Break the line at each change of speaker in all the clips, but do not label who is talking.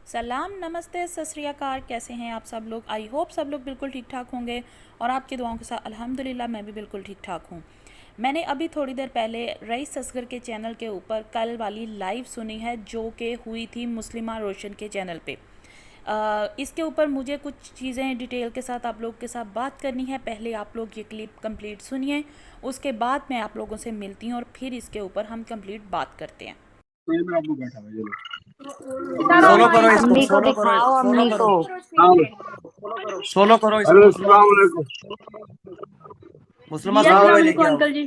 सलाम, नमस्ते, सत श्री अकाल। कैसे हैं आप सब लोग? आई होप सब लोग बिल्कुल ठीक ठाक होंगे और आपकी दुआओं के साथ अल्हम्दुलिल्लाह मैं भी बिल्कुल ठीक ठाक हूँ। मैंने अभी थोड़ी देर पहले रईस असगर के चैनल के ऊपर कल वाली लाइव सुनी है जो कि हुई थी मुस्लिमा रोशन के चैनल पे। इसके ऊपर मुझे कुछ चीज़ें डिटेल के साथ आप लोग के साथ बात करनी है। पहले आप लोग ये क्लिप कंप्लीट सुनिए, उसके बाद मैं आप लोगों से मिलती हूँ और फिर इसके ऊपर हम कंप्लीट बात करते हैं।
सोलो करो इसको,
अम्मी को
सोलो करो,
दिखाओ,
सोलो
अम्मी
करो,
को।
सोलो करो इसको।
हेलो,
मुस्लिमा
अस्सलाम वालेकुम।
मुस्लिमा
जी
सोलो
अस्सलाम
को
वालेकुम
लेके आओ।
अंकल जी।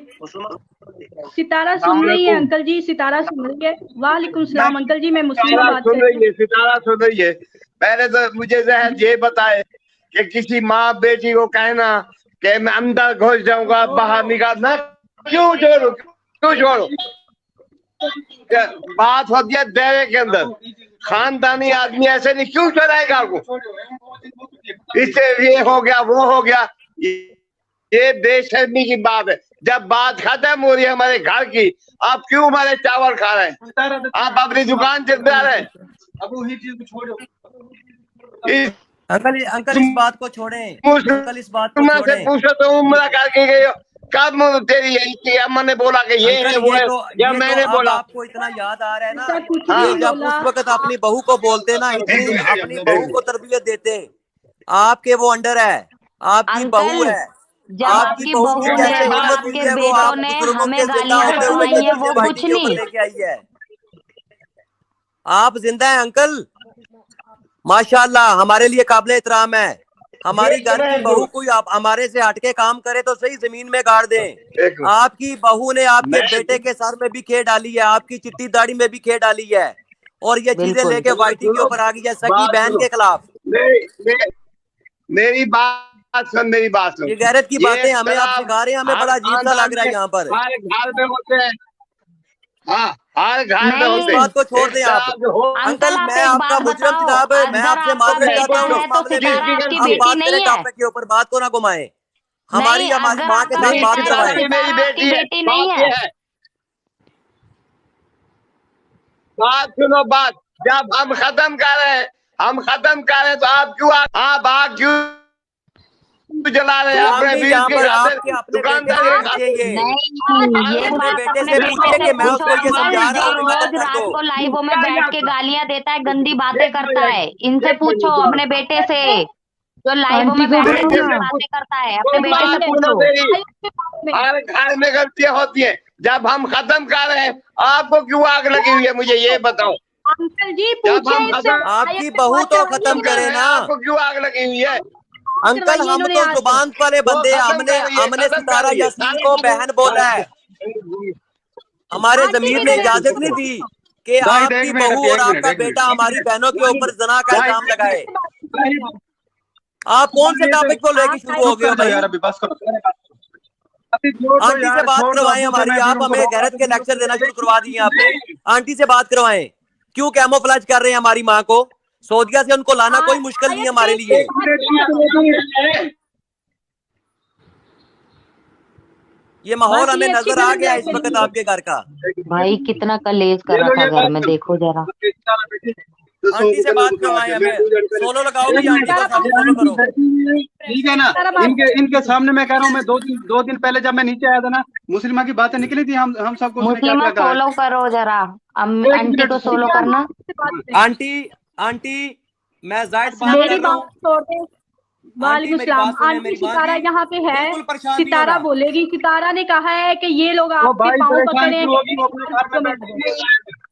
सितारा सुन रही है अंकल जी, सितारा सुन रही है। वालेकुम सलाम अंकल जी, मैं मुस्लिमा
सितारा
बात
सुन
कर रही
रही है, सितारा सुन रही है। पहले तो मुझे जहर ये बताए कि किसी माँ बेटी को कहना कि मैं अंदर घुस जाऊंगा, बाहर निकालना, क्यों छोड़ू, क्यों छोड़ू? बात होती है दायरे के अंदर। खानदानी आदमी ऐसे नहीं, क्यों छोड़ाएगा आपको? इससे ये हो गया, वो हो गया, ये बेशर्मी की बात है। जब बात खत्म हो रही है हमारे घर की, आप क्यों हमारे चावल खा रहे हैं? आप अपनी दुकान चलते रहे। अब वही चीज छोड़ो। इस
अंकल इस बात को छोड़ें, अंकल इस बात को
मुसलमान से
छोड़ें।
पूछो तो उम्र करके गए हो, कब तेरी यही अम्मा ने बोला कि ये है
अंकल
वो है, या
ये तो
मैंने
अब
बोला?
आपको इतना याद आ रहा है ना।
ऐसा कुछ
हाँ,
ये
नहीं
जब
बोला।
उस वक्त अपनी बहू को बोलते ना, इतनी अपनी बहू को तरबियत देते। आपके वो अंडर है, आपकी बहू
अंकल,
है।
जब
आपकी
आपकी
बहू की
बहू ने
कैसे
और
हिम्मत हुई
आपके
है, वो
बेटों
आप
ने
बुजुर्गों के
हमें
जिंदा
गालियां
होते हुए
पड़वाई
ये
है,
चीजें
वो
वाइटी
कुछ
के ऊपर
नहीं।
लेके आई है। आप जिंदा हैं अंकल, माशाल्लाह, हमारे लिए काबिल एहतराम है। हमारी
एक
घर की
मिनट,
बहू कोई आप हमारे से हटके काम करे तो सही जमीन में गाड़ दें।
एक मिनट।
आपकी बहू ने आपके
मैं
बेटे के सर में भी खे डाली है, आपकी चिट्टी दाढ़ी में भी खे डाली है, और ये चीजें
बिल्कुल।
लेके वाइटी के
सुनो,
ऊपर आ गई है सगी
बात
बहन
सुनो।
के खिलाफ।
मेरी बात सुन, मेरी बात सुन।
ये गैरत की
ये
बातें हमें आप
शराब
सिखा रहे हैं, हमें
हर
बड़ा अजीब सा
खानदान
लग रहा है
में,
यहाँ पर।
हर घर में होते हैं। हाँ, हर घर में
इस
होते
नहीं
बात को
हैं।
छोड़
एक
दें आप।
शराब जो हो,
अंकल,
अंकल,
आप
मैं
एक
आपका
बात
मुजरम
बताओ,
जनाब, मैं
असगर
आपसे
आपका
माजरत चाहता
बेटा
हूँ।
है तो सितारा आपकी
हम
बेटी
बात करें
नहीं है?
टॉपिक के ऊपर, बात को ना घुमाएं।
नहीं,
हमारी
असगर
माँ के
आपका
साथ
बेटा
बात
है तो
करवाएं।
ये मेरी
सितारा आपकी
बेटी है।
बेटी नहीं
बात
है?
ये है, बात सुनो, बात। जब हम खत्म कर रहे हैं, हम खत्म कर रहे हैं, तो आप क्यों आप आग क्यों जला रहे हैं
जी हम
अपने
भी
बीच
यहाँ
की
पर
खातिर,
आपके अपने बेटे से
दुकानदारी की
आप
पूछे
खातिर?
ये,
नहीं,
आप
ये
अपने
बात
बेटे
अपने
से
बेटे
पूछे
से
कि मैं
पूछो
उसको ये
अंकल,
समझा रहा
जो
हूँ अपनी
रोज
गलत
रात
को।
को लाइवों में
क्या
बैठ
याद
के
था?
गालियां देता है, गंदी बातें
एक
करता
मिनट,
है। इनसे
एक
पूछो,
मिनट
अपने बेटे से, जो लाइवों
आंटी
में
को
बैठ के
बेटे
गंदी
से
बोलना।
पूछ।
बातें करता है,
तो
अपने बेटे से
बात सुनो
पूछो।
मेरी। हर घर में गलतियां होती है। जब हम खत्म कर रहे हैं, आपको क्यों आग लगी हुई है, मुझे ये बताओ।
अंकल जी
जब
पूछे
हम
इससे,
खत्म
आयत
आपकी
पे
बहू
बात
तो
करवाइए
खत्म
कर
इन्होंने।
करे
रहे हैं,
ना।
आपको क्यों आग लगी हुई है?
अंकल,
करवाइए
हम
इन्होंने
तो
आज से।
जुबान वाले
वो
बंदे हैं।
खत्म
हमने
कर रही है,
हमने
खत्म कर
सितारा
रही है।
यासीन को बहन बोला है। हमारे
आंटी
जमीर
भी
ने
इधर है।
इजाजत नहीं दी कि
जाहिद,
आपकी
एक मिनट,
बहू
अभी
और
एक मिनट,
आपका
एक
बेटा
मिनट।
हमारी बहनों के ऊपर जना का
जाहिद,
इल्जाम लगाए।
जाहिद,
आप कौन से टॉपिक को लेके
आप
शुरू हो
चुप
गए हो
कर जाओ
भाई?
यार, अभी बस करो। अभी छोड़ दो
आंटी से
यार,
बात
छोड़ दो।
करवाएं
अबू से
हमारी।
मैं
आप
वीडियो
हमें
करूंगा
गैरत
तो
के
वीडियो
लेक्चर देना शुरू
एक
करवा दिए आपने।
मिनट।
आंटी से बात करवाएं। क्यों कैमोफ्लेज कर रहे हैं हमारी माँ को? सऊदीया से उनको लाना कोई मुश्किल नहीं है
आयत
हमारे
पे
लिए। ये माहौल
बस
हमें
ये अच्छी
नजर आ
तरह
गया
से
इस वक्त आपके घर का।
भाई कितना कलेश
ले
करा
लो
था
ये
घर में,
बस।
देखो जरा।
तो सो
आंटी से
निकल
बात
दुकान
करवाएं
से, मैं
हमें।
पूजा नहीं
सोलो
करें।
लगाओगी
एक
आंटी
मिनट,
को,
सारा
सोलो
आंटी
करो।
बैठी हुई है, ठीक है ना?
सारा बात
इनके सामने मैं कह रहा हूँ, मैं दो दिन पहले जब मैं नीचे आया था ना, मुस्लिमा की बातें निकली थी, हम सबको उसने क्या
मुस्लिमा
क्या कहा
सोलो
है।
करो जरा।
एक
आंटी
मिनट,
को सोलो करना।
से बात करें।
आंटी, आंटी, मैं जायद बात
मेरी
कर रहा
बात
हूँ।
छोड़ दे।
आंटी
वालेकुम
मेरी
सलाम।
बात सुने,
आंटी
मेरी माँ
सितारा
जी।
यहाँ पे है।
बिल्कुल परेशान नहीं
सितारा
होना।
बोलेगी। सितारा ने कहा है कि ये लोग
वो
आपके
भाई
पाँव पकड़
परेशान
रहे हैं
क्यों
कि
होगी, वो अपने घर में
में आ
बैठी
जाओ।
है।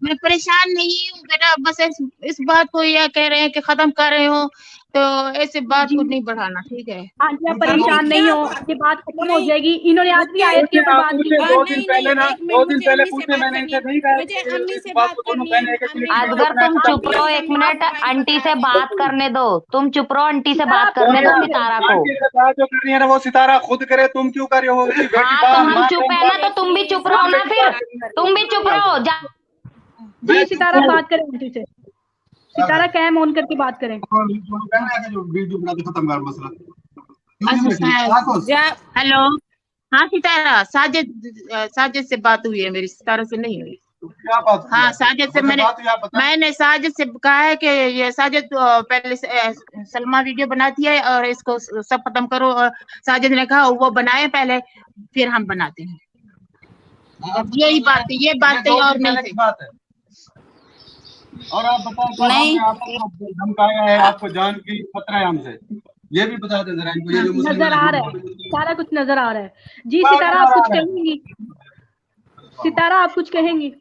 मैं परेशान नहीं हूँ बेटा, बस इस बात को यह कह रहे हैं कि खत्म कर रहे हो, तो ऐसे बात
जी
को नहीं बढ़ाना, ठीक है?
आंटी आप
अम्मी
परेशान नहीं
क्या
हो, ये बात खत्म हो
नहीं
जाएगी। इन्होंने आज भी
मुझे
आयत के
पूछे,
ऊपर
आप
बात की
पूछे
थी।
दो दिन
नहीं नहीं,
पहले ना,
एक मिनट,
2 दिन
मुझे
पहले
अम्मी से
पूछे,
बात
मैंने
करनी
इनसे
है।
नहीं कहा
मुझे
कि
अम्मी
इस
से
बात
बात
को दोनों
करनी है।
बहन एक
अम्मी
एक
अजगर,
अपने
तुम
हिसाब
चुप
से
रहो
अम्मी
एक
अम्मी को
मिनट।
मोबाइल
आंटी
पकड़ा
से
है।
बात करने दो। तुम चुप रहो, आंटी से
सितारा
बात
आप
करने
चुप
दो
रहो।
सितारा को।
आंटी से बात जो करनी है ना, वो सितारा खुद करे, तुम क्यों कर रहे हो? उसकी बेटी
हाँ, तो हम
माँ
चुप
कम
है ना,
बात
तो तुम भी
देखिए
चुप रहो
उसकी
सितारा
ना
बेटी
फिर।
बात
तुम भी चुप रहो जा।
जी
मैं चुप
सितारा
हूँ।
बात करें आंटी से। सितारा कैम ऑन करके बात करें।
जो वीडियो बना के खत्म कर मसला, क्यों नहीं
अच्छा
बैठी साथ?
हेलो। हाँ सितारा, साजिद से बात हुई है मेरी, सितारा से नहीं हुई।
क्या बात?
हाँ साजिद से मैंने साजिद से कहा है कि ये साजिद पहले सलमा वीडियो बनाती है और इसको सब खत्म करो, और साजिद ने कहा वो बनाए पहले फिर हम बनाते हैं। यही बात है, ये बात है और नहीं
बात है। और आप बताओ
नहीं
आपको धमकाया है, आपको जान की खतरा है हमसे, ये भी बता दें जरा इनको। ये जो
नजर आ रहा है, सारा कुछ नजर आ रहा है। जी सितारा आप कुछ कहेंगी? सितारा आप कुछ कहेंगी?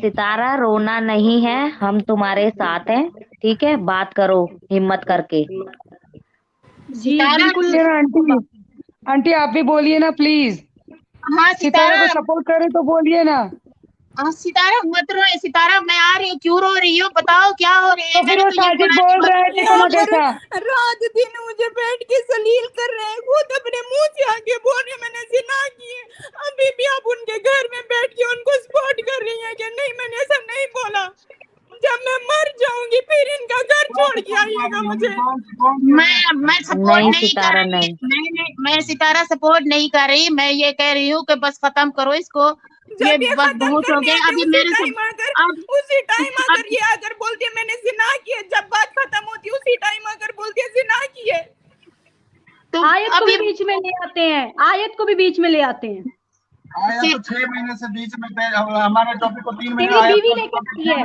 सितारा रोना नहीं है, हम तुम्हारे साथ हैं, ठीक है? बात करो हिम्मत करके।
जी बिल्कुल।
आंटी आप भी बोलिए ना प्लीज।
हाँ
सितारा को सपोर्ट करे तो बोलिए ना।
सितारा मत रो, सितारा मैं आ रही हूँ, क्यों रो रही हो? बताओ क्या हो रही है?
तो फिर वो साजिद बोल रहा है देखो ना कैसा
रात दिन मुझे बैठ के सलील कर रहे हैं, खुद अपने मुंह से आके बोल रहे मैंने जिना की है। अभी भी आप उनके घर में बैठ के उनको सपोर्ट कर रही हैं कि नहीं मैंने ऐसा नहीं बोला। जब मैं मर जाऊंगी फिर इनका घर छोड़ के आइएगा मुझे।
मैं सपोर्ट
नहीं
नहीं
सितारा
कर रही,
नहीं।
मैं सितारा सपोर्ट नहीं कर रही। मैं ये कह रही हूँ कि बस खत्म करो इसको, ये बस बहुत हो गया। अभी मेरे से
उसी टाइम अगर ये अगर बोलती है मैंने जिना की है, जब बात खत्म होती है उसी टाइम अगर बोलती है जिना की है,
तो
आयत को भी बीच में ले आते हैं, आयत को भी बीच में ले आते हैं।
आया तो 6 महीने से बीच में हमारे टॉपिक को 3 महीने
तेरी बीवी लेके आती है।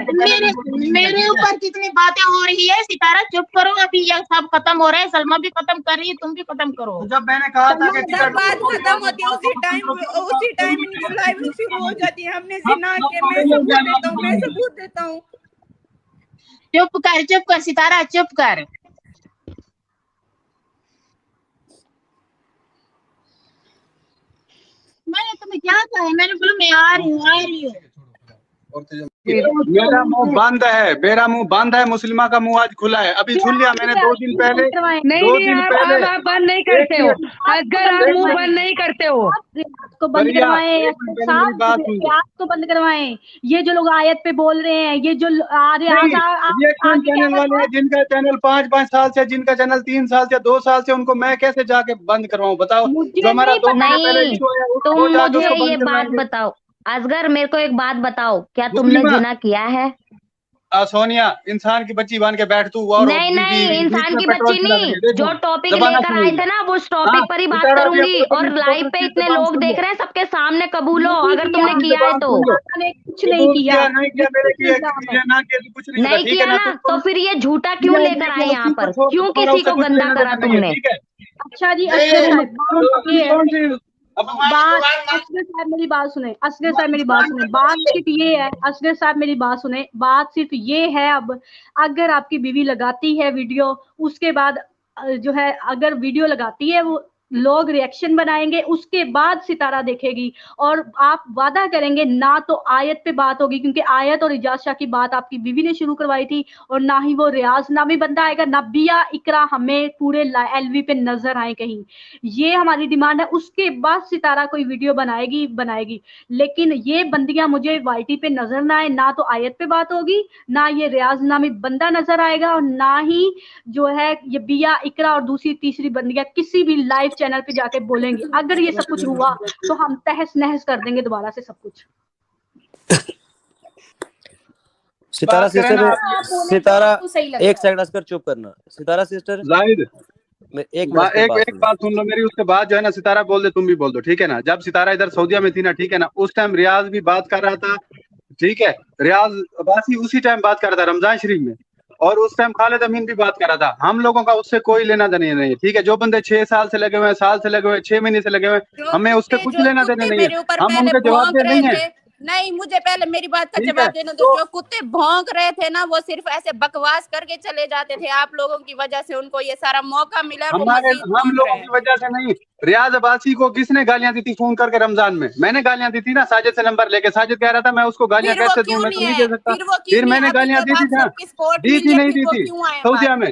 मेरे ऊपर कितनी बातें हो रही है। सितारा चुप करो, अभी ये सब खत्म हो रहा है। सलमा भी खत्म कर रही है, तुम भी खत्म करो।
तो जब मैंने कहा था कि
जब बात खत्म होती है उसी टाइम इनकी लाइव शुरू हो जाती है। हमने जिना के मैं सबूत देता हूँ।
चुप कर सितारा, चुप कर। मैंने तुम्हें क्या कहा है? मैंने बोला मैं आ रही हूँ।
मेरा मुंह बंद है, मुस्लिमा का मुंह आज खुला है। अभी सुन लिया मैंने 2 दिन पहले।
आप बंद नहीं करते हो, अगर आप मुंह बंद नहीं करते हो
को बंद करवाएं, को बंद करवाएं। ये जो लोग आयत पे बोल रहे हैं, ये जो
ये कौन चैनल वाले हैं जिनका चैनल 5-5 साल से, जिनका चैनल 3 साल से 2 साल से, उनको मैं कैसे जाके बंद करवाऊं? बताओ। जो हमारा 2 महीने पहले इशू है
तुम मुझे ये बात बताओ असगर, मेरे को एक बात बताओ, क्या तुमने जिना किया है?
सोनिया इंसान की बच्ची बन के बैठ तू।
नहीं इंसान की बच्ची नहीं, जो टॉपिक लेकर आए थे ना वो टॉपिक पर ही बात करूंगी। और लाइव पे इतने लोग देख रहे हैं, सबके सामने कबूलो अगर तुमने किया है तो।
कुछ नहीं किया,
नहीं किया ना, तो फिर ये झूठा क्यों लेकर आए यहाँ पर? क्यों किसी को गंदा करा तुमने?
अच्छा जी असगर साहब मेरी बात सुने, असगर साहब मेरी बात सुने। बात सिर्फ ये है, असगर साहब मेरी बात सुने, बात सिर्फ ये है। अब अगर आपकी बीवी लगाती है वीडियो, उसके बाद जो है अगर वीडियो लगाती है वो लोग रिएक्शन बनाएंगे, उसके बाद सितारा देखेगी और आप वादा करेंगे ना तो आयत पे बात होगी, क्योंकि आयत और इजाज शाह की बात आपकी बीवी ने शुरू करवाई थी, और ना ही वो रियाज नामी बंदा आएगा, ना बिया इकरा हमें पूरे एलवी पे नजर आए कहीं। ये हमारी डिमांड है। उसके बाद सितारा कोई वीडियो बनाएगी, लेकिन ये बंदियां मुझे वाईटी पे नजर ना आए, ना तो आयत पे बात होगी, ना ये रियाज नामी बंदा नजर आएगा, और ना ही जो है ये बिया इकरा और दूसरी तीसरी बंदियां किसी भी लाइव चैनल पे जाके बोलेंगे। अगर ये सब कुछ हुआ तो हम तहस नहस कर देंगे दोबारा से सब कुछ।
सितारा एक सेकंड असकर चुप करना। सितारा सिस्टर
जाहिद
एक
बात सुन लो मेरी, उसके बाद जो है ना सितारा बोल दे, तुम भी बोल दो, ठीक है ना? जब सितारा इधर सऊदीया में थी ना, ठीक है ना, उस टाइम रियाज भी बात कर रहा था, ठीक है? रियाज अब्बासी उसी टाइम बात कर रहा था रमजान शरीफ में, और उस टाइम खालिद अमीन भी बात कर रहा था। हम लोगों का उससे कोई लेना देना नहीं है, ठीक है? जो बंदे 6 साल से लगे हुए हैं, साल से लगे हुए हैं, 6 महीने से लगे हुए हैं, हमें उससे कुछ लेना देना नहीं है। हम उनके जवाब दे नहीं है।
नहीं, मुझे पहले मेरी बात का जवाब देना दो। जो कुत्ते भौंक रहे थे ना, वो सिर्फ ऐसे बकवास करके चले जाते थे। आप लोगों की वजह से उनको ये सारा मौका मिला।
हम लोगों की वजह से नहीं। रियाज अब्बासी को किसने गालियां दी थी फोन करके रमजान में? मैंने गालियां दी थी ना, साजिद से नंबर लेके। साजिद कह रहा था मैं उसको गालियां कैसे दूं, मैं तो नहीं दे सकता। फिर मैंने गालियां दी थी ना, दी थी नहीं दी थी सऊदीया में?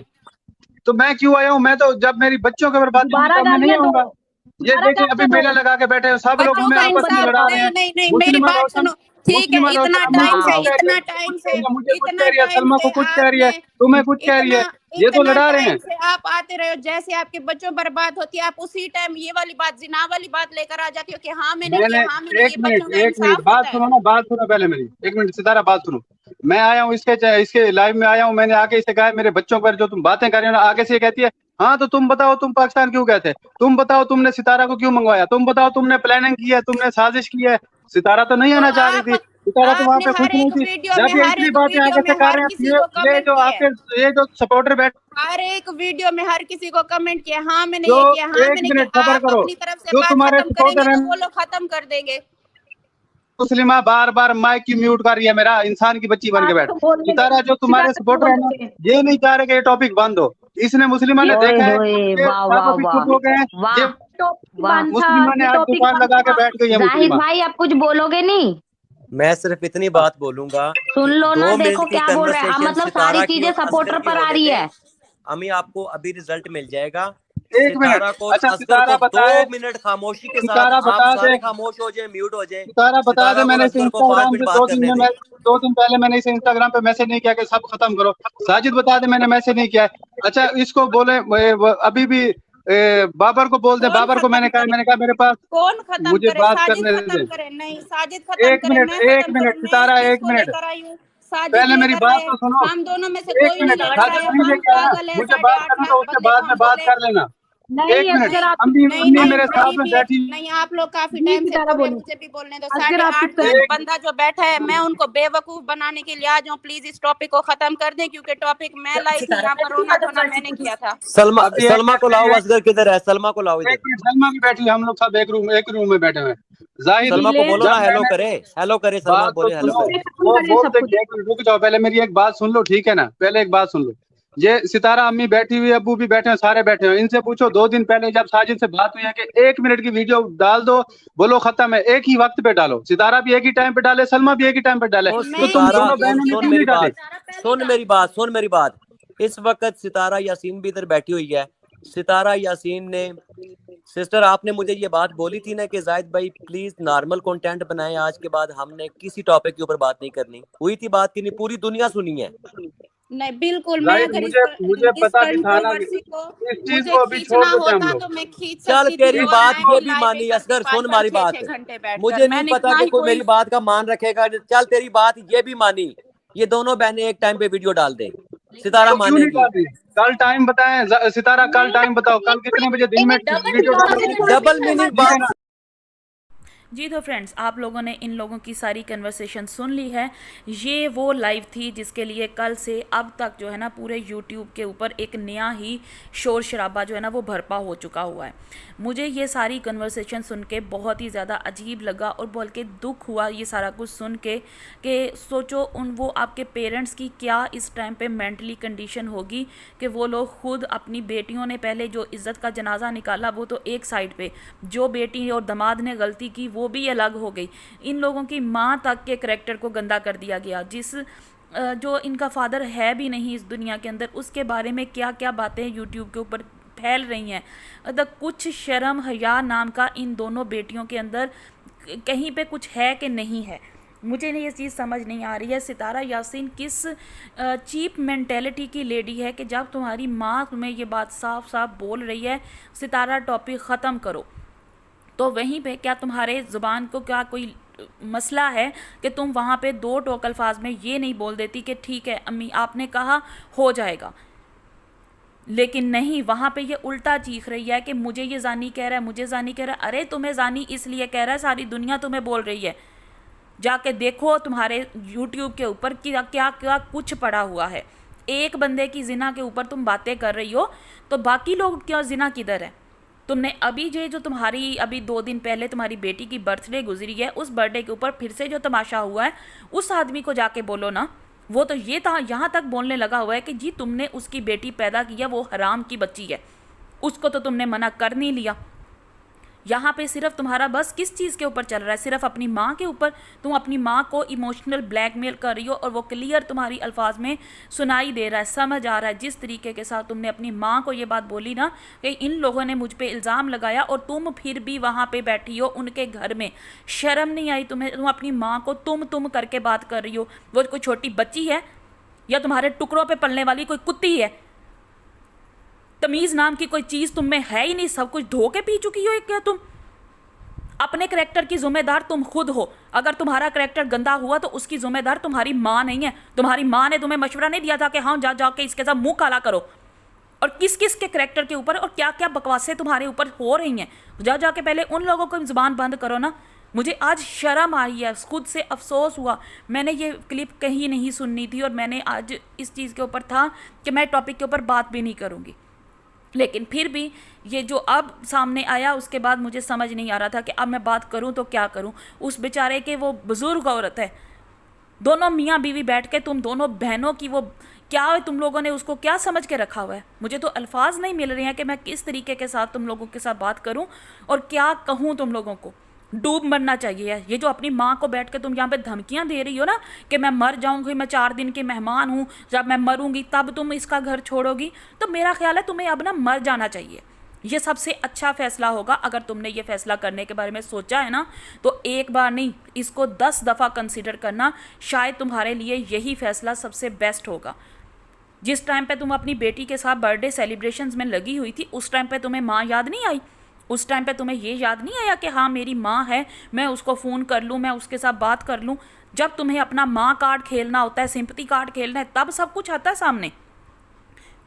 तो मैं क्यों आया हूँ? मैं तो जब मेरी बच्चों के बर्बादी नहीं होगा। ये देखिए अभी मेला लगा के बैठे हैं सब लोग, हमें आपस में लड़ा रहे हैं।
नहीं, मेरी बात सुनो, ठीक है? इतना टाइम से
मुझे कुछ कह रही है, सलमा को कुछ कह रही है, तुम्हें कुछ कह रही है, ये तो लड़ा रहे हैं।
से आप आते रहे हो, जैसे आपके बच्चों बर्बाद होती है, आप उसी टाइम ये वाली बात, जिना वाली बात लेकर आ जाती हो कि हाँ मैंने किया, हाँ मैंने, ये बच्चों का इंसाफ
बात
होता है।
सुनो ना, बात सुनो पहले मेरी, 1 मिनट सितारा बात सुनो। मैं आया हूँ इसके लाइव में आया हूँ, मैंने आके इसे कहा मेरे बच्चों पर जो तुम बातें कर रहे हो ना, आगे से ये कहती है हाँ तो तुम बताओ तुम पाकिस्तान क्यों गए थे, तुम बताओ तुमने सितारा को क्यों मंगवाया, तुम बताओ तुमने प्लानिंग की है, तुमने साजिश की है। सितारा तो नहीं आना चाह रही थी, सितारा तो वहाँ पे खुश नहीं थी। जब ये इतनी बातें आगे से कर रहे हैं, ये जो आपके ये जो सपोर्टर बैठ,
हर एक वीडियो में हर किसी को कमेंट किया, हाँ मैंने
जो
ये किया, हाँ मैंने
1 मिनट
किया।
खबर
आप
करो,
अपनी तरफ से
जो
बात
तुम्हारे
खत्म करेंगे
सपोर्टर
तो
हैं,
वो लोग खत्म कर देंगे।
मुस्लिमा बार बार माइक की म्यूट कर रही है, मेरा इंसान की बच्ची बन के बैठ। सितारा जो तुम्हारे सपोर्टर है ना, ये नहीं चाह रहे कि ये टॉपिक बंद हो। इसने मुस्लिमा ने देखा है ये
वाह वाह
सब चुप हो गए हैं,
वाह
ये
वाह।
मुस्लिमा ने आज दुकान लगा के बैठ गई है।
जाहिद
मुस्लिमा
भाई आप कुछ बोलोगे नहीं?
मैं सिर्फ इतनी बात बोलूंगा,
सुन लो ना,
2
देखो
मिनट की
क्या बोल रहे हैं।
कन्वर्सेशन
मतलब
सितारा
सारी
की
चीजें
और
सपोर्टर
असगर की
पर आ
होने
रही
दें।
है।
अमी आपको अभी रिजल्ट मिल जाएगा।
1 मिनट,
सितारा को
अच्छा
असगर
सितारा
को
बताए,
2 मिनट खामोशी के
सितारा
साथ आप
बता
सारे
दे,
खामोश हो जाए, म्यूट हो जाए।
सितारा बता दे,
सितारा और
मैंने इसे
असगर को 5
इंस्टाग्राम
मिनट
पे
बात करने दें।
2 दिन पहले मैंने इसे इंस्टाग्राम पे मैसेज नहीं किया कि सब खत्म करो। साजिद बता दे, मैंने मैसेज नहीं किया। अच्छा इसको बोले अभी भी बाबर को बोल दे, बाबर को मैंने कहा मेरे पास,
कौन खत्म
मुझे
करे?
बात
साजिद
करने
खत्म
दे।
करे? नहीं, साजिद खत्म
1
करे,
मिनट,
मैं
1
खत्म
मिनट
करूं? मैं
सितारा, 1
किसको
मिनट
लेकर आई हूँ? साजिद
पहले मेरी
लेकर
बात
आए,
तो सुनो।
हम दोनों में से
1
कोई नहीं
मिनट
लेकर
साजिद
आया।
नहीं
हम
लेके आना,
पागल है,
मुझे बात
8.5
करने
लाख
दो, उसके
बंदे
बाद
को
में
हम
बात
बोले
कर लेना।
नहीं
1 मिनट,
अगर आप
अम्मी
नहीं
अम्मी
नहीं
मेरे साथ में
नहीं
बैठी।
नहीं, आप लोग काफी
नहीं
टाइम से
सितारा
बोले,
बोलो,
मुझे भी बोलने दो।
अगर आपकी
8.5 लाख बंदा जो बैठा है, मैं उनको बेवकूफ बनाने के लिए आ जाऊं? प्लीज इस टॉपिक को खत्म कर दें, क्योंकि टॉपिक मैं लाई थी यहाँ पर, रोना धोना मैंने किया था।
सलमा
अभी
सलमा को लाओ, असगर किधर है? सलमा को लाओ
1
इधर।
मिनट, सलमा भी बैठी है, हम लोग सब एक रूम में बैठे हुए हैं। जाहिद
सलमा को बोलो ना
जब
हेलो
मैंने
करे, हेलो करे सलमा,
बात तो
बोले हेलो
सुनो,
करे।
वो
करें सब
बोलते
कुछ।
कि 1 मिनट रुक जाओ, पहले मेरी एक बात सुन लो, ठीक है ना? पहले एक बात सुन लो। ये सितारा अम्मी बैठी हुई है, अब्बू भी बैठे हैं, सारे बैठे हैं। इनसे पूछो 2 दिन पहले जब साजिद से बात हुई है कि 1 मिनट की वीडियो डाल दो, बोलो खत्म है, एक ही वक्त पे डालो। सितारा भी एक ही टाइम पे डाले, सलमा भी एक ही टाइम पे डाले,
ओ
तो तुम
सितारा,
दोनों बहनों ने
सुन
क्यों
मेरी
नहीं डाली?
बात, सुन मेरी बात। इस वक्त सितारा यासीन भी इधर बैठी हुई है। सितारा यासीन ने, सिस्टर आपने मुझे ये बात बोली थी ना कि जाहिद भाई प्लीज नॉर्मल कंटेंट बनाएं, आज के बाद हमने किसी टॉपिक के ऊपर बात नहीं करनी। हुई थी बात की नहीं? पूरी दुनिया सुनी है।
नहीं बिल्कुल, मैं
जाहिद
अगर
मुझे
इस
पता भी था ना कि
कंट्रोवर्सी को
इस चीज
मुझे
को अभी छोड़
खींचना
देते हैं हम
होता
लोग।
तो मैं खींच
चल
सकती थी,
तेरी
और
बात
मैं
ये
भी
भी
लाइव
मानी,
करती
असगर सुन
5-5
हमारी बात,
6-6 घंटे बैठकर।
मुझे नहीं
मैंने
पता
ना
कि
ही
कोई मेरी बात का मान रखेगा। चल तेरी बात ये भी मानी, ये दोनों बहनें एक टाइम पे वीडियो डाल दे, सितारा
तो क्यों नहीं
मानेगी।
डाल रही? कल टाइम बताएं सितारा, कल टाइम बताओ, कल कितने बजे दिन में वीडियो डालोगी?
डबल मीनिंग
ठीक है
बात।
ना?
जी तो फ्रेंड्स, आप लोगों ने इन लोगों की सारी कन्वर्सेशन सुन ली है। ये वो लाइव थी जिसके लिए कल से अब तक जो है ना पूरे यूट्यूब के ऊपर एक नया ही शोर शराबा जो है ना वो भरपा हो चुका हुआ है। मुझे ये सारी कन्वर्सेशन सुन के बहुत ही ज़्यादा अजीब लगा और बल्कि दुख हुआ ये सारा कुछ सुन के कि सोचो वो आपके पेरेंट्स की क्या इस टाइम पे मेंटली कंडीशन होगी कि वो लोग खुद अपनी बेटियों ने पहले जो इज़्ज़त का जनाजा निकाला वो तो एक साइड पे, जो बेटी और दामाद ने गलती की वो भी अलग हो गई। इन लोगों की माँ तक के करैक्टर को गंदा कर दिया गया, जो इनका फादर है भी नहीं इस दुनिया के अंदर, उसके बारे में क्या क्या बातें यूट्यूब के ऊपर फैल रही हैं। अगर कुछ शर्म हया नाम का इन दोनों बेटियों के अंदर कहीं पे कुछ है कि नहीं है, मुझे ये चीज़ समझ नहीं आ रही है। सितारा यासीन किस चीप मेंटेलिटी की लेडी है कि जब तुम्हारी माँ तुम्हें ये बात साफ साफ बोल रही है सितारा टॉपिक ख़त्म करो, तो वहीं पे क्या तुम्हारे ज़ुबान को क्या कोई मसला है कि तुम वहाँ पे 2 टोक अल्फाज में ये नहीं बोल देती कि ठीक है अम्मी आपने कहा हो जाएगा। लेकिन नहीं, वहाँ पे ये उल्टा चीख रही है कि मुझे ये जानी कह रहा है, मुझे जानी कह रहा है। अरे तुम्हें जानी इसलिए कह रहा है, सारी दुनिया तुम्हें बोल रही है। जाके देखो तुम्हारे यूट्यूब के ऊपर क्या क्या क्या कुछ पड़ा हुआ है। एक बंदे की जिना के ऊपर तुम बातें कर रही हो तो बाकी लोग क्यों, जिना किधर है? तुमने अभी जो तुम्हारी अभी 2 दिन पहले तुम्हारी बेटी की बर्थडे गुजरी है, उस बर्थडे के ऊपर फिर से जो तमाशा हुआ है उस आदमी को जाके बोलो ना। वो तो ये था यहाँ तक बोलने लगा हुआ है कि जी तुमने उसकी बेटी पैदा की है, वो हराम की बच्ची है, उसको तो तुमने मना कर नहीं लिया। यहाँ पे सिर्फ तुम्हारा बस किस चीज़ के ऊपर चल रहा है, सिर्फ अपनी माँ के ऊपर। तुम अपनी माँ को इमोशनल ब्लैकमेल कर रही हो और वो क्लियर तुम्हारी अल्फाज में सुनाई दे रहा है, समझ आ रहा है। जिस तरीके के साथ तुमने अपनी माँ को ये बात बोली ना कि इन लोगों ने मुझ पे इल्ज़ाम लगाया और तुम फिर भी वहाँ पे बैठी हो उनके घर में, शर्म नहीं आई तुम्हें? तुम अपनी माँ को तुम करके बात कर रही हो। वो कोई छोटी बच्ची है या तुम्हारे टुकड़ों पर पलने वाली कोई कुत्ती है? तमीज़ नाम की कोई चीज़ तुम में है ही नहीं, सब कुछ धो के पी चुकी हो क्या तुम? अपने करैक्टर की जिम्मेदार तुम खुद हो। अगर तुम्हारा करैक्टर गंदा हुआ तो उसकी जिम्मेदार तुम्हारी माँ नहीं है। तुम्हारी माँ ने तुम्हें मशवरा नहीं दिया था कि हाँ जा जाके इसके साथ मुंह काला करो? और किस किस के करैक्टर के ऊपर और क्या क्या बकवासें तुम्हारे ऊपर हो रही हैं, जा जाके पहले उन लोगों को ज़ुबान बंद करो ना। मुझे आज शर्म आई है, खुद से अफसोस हुआ। मैंने ये क्लिप कहीं नहीं सुननी थी और मैंने आज इस चीज़ के ऊपर था कि मैं टॉपिक के ऊपर बात भी नहीं करूँगी, लेकिन फिर भी ये जो अब सामने आया उसके बाद मुझे समझ नहीं आ रहा था कि अब मैं बात करूं तो क्या करूं। उस बेचारे के वो बुज़ुर्ग औरत है, दोनों मियाँ बीवी बैठ के तुम दोनों बहनों की वो क्या है, तुम लोगों ने उसको क्या समझ के रखा हुआ है। मुझे तो अल्फाज नहीं मिल रहे हैं कि मैं किस तरीके के साथ तुम लोगों के साथ बात करूं और क्या कहूं। तुम लोगों को डूब मरना चाहिए। ये जो अपनी माँ को बैठ के तुम यहाँ पे धमकियाँ दे रही हो ना कि मैं मर जाऊँगी, मैं 4 दिन की मेहमान हूँ, जब मैं मरूंगी तब तुम इसका घर छोड़ोगी, तो मेरा ख्याल है तुम्हें अब ना मर जाना चाहिए। ये सबसे अच्छा फैसला होगा। अगर तुमने ये फैसला करने के बारे में सोचा है ना तो एक बार नहीं, इसको 10 दफ़ा कंसिडर करना। शायद तुम्हारे लिए यही फैसला सबसे बेस्ट होगा। जिस टाइम पे तुम अपनी बेटी के साथ बर्थडे सेलिब्रेशंस में लगी हुई थी, उस टाइम पे तुम्हें माँ याद नहीं आई? उस टाइम पे तुम्हें ये याद नहीं आया कि हाँ मेरी माँ है, मैं उसको फ़ोन कर लूँ, मैं उसके साथ बात कर लूँ? जब तुम्हें अपना माँ कार्ड खेलना होता है, सिंपैथी कार्ड खेलना है, तब सब कुछ आता है सामने।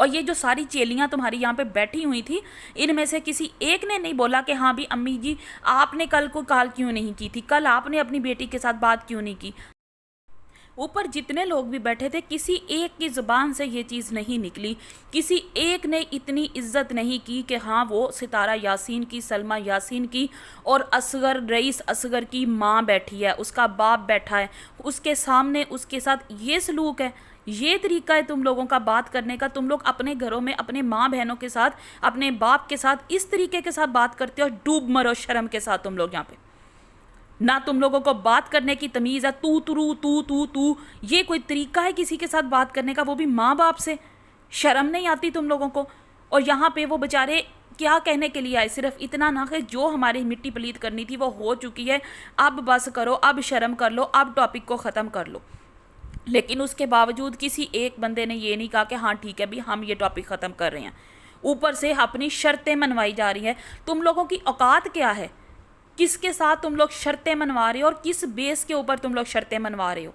और ये जो सारी चेलियाँ तुम्हारी यहाँ पे बैठी हुई थी, इनमें से किसी एक ने नहीं बोला कि हाँ भी अम्मी जी आपने कल को कॉल क्यों नहीं की थी, कल आपने अपनी बेटी के साथ बात क्यों नहीं की? ऊपर जितने लोग भी बैठे थे, किसी एक की ज़ुबान से ये चीज़ नहीं निकली, किसी एक ने इतनी इज्जत नहीं की कि हाँ वो सितारा यासीन की, सलमा यासीन की और असगर रईस असगर की माँ बैठी है, उसका बाप बैठा है, उसके सामने उसके साथ ये सलूक है, ये तरीका है तुम लोगों का बात करने का। तुम लोग अपने घरों में अपने माँ बहनों के साथ, अपने बाप के साथ इस तरीके के साथ बात करते हो। डूब मरो शर्म के साथ तुम लोग यहाँ पे। ना तुम लोगों को बात करने की तमीज़ है, तू तुरू तू तू तू, ये कोई तरीका है किसी के साथ बात करने का, वो भी माँ बाप से? शर्म नहीं आती तुम लोगों को? और यहाँ पे वो बेचारे क्या कहने के लिए आए? सिर्फ इतना ना कि जो हमारी मिट्टी पलीत करनी थी वो हो चुकी है, अब बस करो, अब शर्म कर लो, अब टॉपिक को ख़त्म कर लो। लेकिन उसके बावजूद किसी एक बंदे ने ये नहीं कहा कि हाँ ठीक है भी हम ये टॉपिक ख़त्म कर रहे हैं। ऊपर से अपनी शर्तें मनवाई जा रही हैं। तुम लोगों की औकात क्या है? किसके साथ तुम लोग शर्तें मनवा रहे हो और किस बेस के ऊपर तुम लोग शर्तें मनवा रहे हो?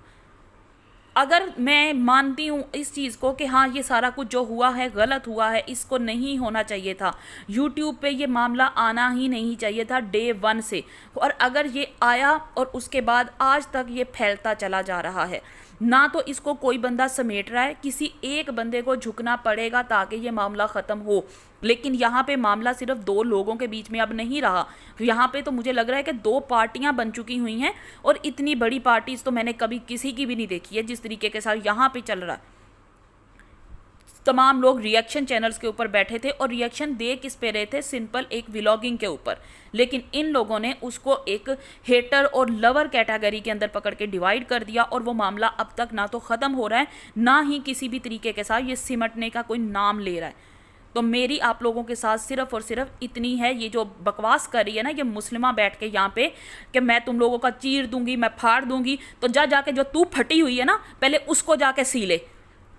अगर मैं मानती हूँ इस चीज़ को कि हाँ ये सारा कुछ जो हुआ है गलत हुआ है, इसको नहीं होना चाहिए था, यूट्यूब पे ये मामला आना ही नहीं चाहिए था डे 1 से, और अगर ये आया और उसके बाद आज तक ये फैलता चला जा रहा है, ना तो इसको कोई बंदा समेट रहा है, किसी एक बंदे को झुकना पड़ेगा ताकि ये मामला ख़त्म हो। लेकिन यहाँ पे मामला सिर्फ 2 लोगों के बीच में अब नहीं रहा। यहाँ पे तो मुझे लग रहा है कि 2 पार्टियाँ बन चुकी हुई हैं, और इतनी बड़ी पार्टीज तो मैंने कभी किसी की भी नहीं देखी है जिस तरीके के साथ यहाँ पे चल रहा है। तमाम लोग रिएक्शन चैनल्स के ऊपर बैठे थे और रिएक्शन दे किस पे रहे थे? सिंपल एक व्लॉगिंग के ऊपर। लेकिन इन लोगों ने उसको एक हेटर और लवर कैटेगरी के अंदर पकड़ के डिवाइड कर दिया, और वो मामला अब तक ना तो ख़त्म हो रहा है, ना ही किसी भी तरीके के साथ ये सिमटने का कोई नाम ले रहा है। तो मेरी आप लोगों के साथ सिर्फ और सिर्फ इतनी है, ये जो बकवास कर रही है ना ये मुस्लिमा बैठ के यहाँ पे कि मैं तुम लोगों का चीर दूंगी, मैं फाड़ दूंगी, तो जाके जो तू फटी हुई है ना पहले उसको जाके सी ले।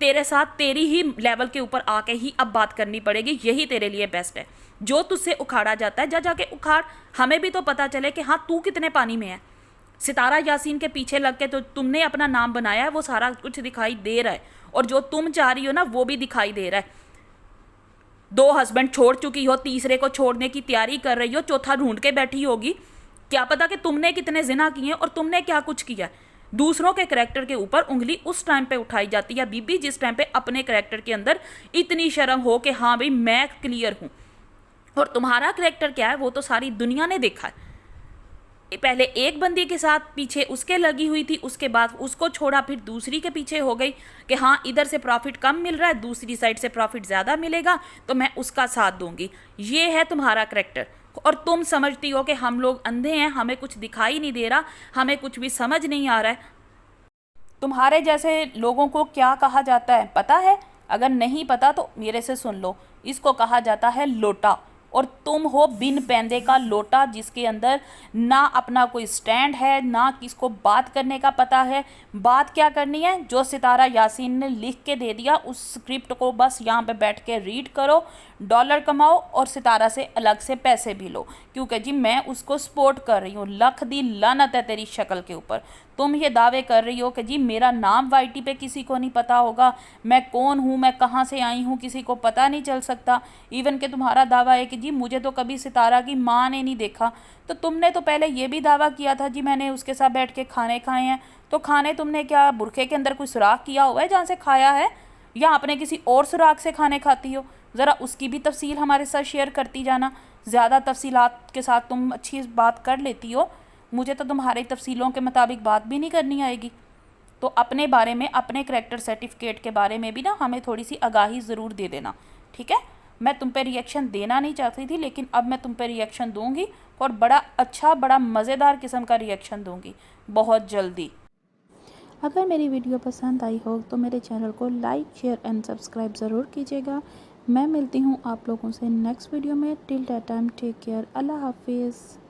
तेरे साथ तेरी ही लेवल के ऊपर आके ही अब बात करनी पड़ेगी, यही तेरे लिए बेस्ट है। जो तुझसे उखाड़ा जाता है जाके उखाड़, हमें भी तो पता चले कि हाँ तू कितने पानी में है। सितारा यासीन के पीछे लग के तो तुमने अपना नाम बनाया है, वो सारा कुछ दिखाई दे रहा है, और जो तुम चाह रही हो ना वो भी दिखाई दे रहा है। 2 हस्बैंड छोड़ चुकी हो, तीसरे को छोड़ने की तैयारी कर रही हो, चौथा ढूंढ के बैठी होगी। क्या पता कि तुमने कितने जिना किए हैं और तुमने क्या कुछ किया है। दूसरों के करैक्टर के ऊपर उंगली उस टाइम पे उठाई जाती है बीबी जिस टाइम पे अपने करैक्टर के अंदर इतनी शर्म हो कि हाँ भाई मैं क्लियर हूँ। और तुम्हारा करैक्टर क्या है वो तो सारी दुनिया ने देखा है। पहले एक बंदी के साथ पीछे उसके लगी हुई थी, उसके बाद उसको छोड़ा, फिर दूसरी के पीछे हो गई कि हाँ इधर से प्रॉफिट कम मिल रहा है, दूसरी साइड से प्रॉफिट ज़्यादा मिलेगा तो मैं उसका साथ दूंगी। ये है तुम्हारा करैक्टर। और तुम समझती हो कि हम लोग अंधे हैं, हमें कुछ दिखाई नहीं दे रहा, हमें कुछ भी समझ नहीं आ रहा है। तुम्हारे जैसे लोगों को क्या कहा जाता है पता है? अगर नहीं पता तो मेरे से सुन लो, इसको कहा जाता है लोटा। और तुम हो बिन पैंदे का लोटा, जिसके अंदर ना अपना कोई स्टैंड है, ना किसको बात करने का पता है। बात क्या करनी है, जो सितारा यासीन ने लिख के दे दिया उस स्क्रिप्ट को बस यहाँ पे बैठ के रीड करो, डॉलर कमाओ और सितारा से अलग से पैसे भी लो, क्योंकि जी मैं उसको सपोर्ट कर रही हूँ। लख दी लानत है तेरी शक्ल के ऊपर। तुम ये दावे कर रही हो कि जी मेरा नाम वाईटी पे किसी को नहीं पता होगा, मैं कौन हूँ, मैं कहाँ से आई हूँ, किसी को पता नहीं चल सकता। इवन कि तुम्हारा दावा है कि जी मुझे तो कभी सितारा की माँ ने नहीं देखा। तो तुमने तो पहले ये भी दावा किया था जी मैंने उसके साथ बैठ के खाने खाए हैं। तो खाने तुमने क्या बुरखे के अंदर कोई सुराख किया हुआ है जहाँ से खाया है, या अपने किसी और सुराख से खाने खाती हो? ज़रा उसकी भी तफसील हमारे साथ शेयर करती जाना। ज़्यादा तफसीलात के साथ तुम अच्छी बात कर लेती हो, मुझे तो तुम्हारी तफसीलों के मुताबिक बात भी नहीं करनी आएगी। तो अपने बारे में, अपने करैक्टर सर्टिफिकेट के बारे में भी ना हमें थोड़ी सी आगाही ज़रूर दे देना, ठीक है? मैं तुम पे रिएक्शन देना नहीं चाहती थी, लेकिन अब मैं तुम पे रिएक्शन दूंगी और बड़ा अच्छा, बड़ा मज़ेदार किस्म का रिएक्शन दूंगी बहुत जल्दी।
अगर मेरी वीडियो पसंद आई हो तो मेरे चैनल को लाइक, शेयर एंड सब्सक्राइब ज़रूर कीजिएगा। मैं मिलती हूँ आप लोगों से नेक्स्ट वीडियो में। Till that time take care, अल्लाह हाफिज़।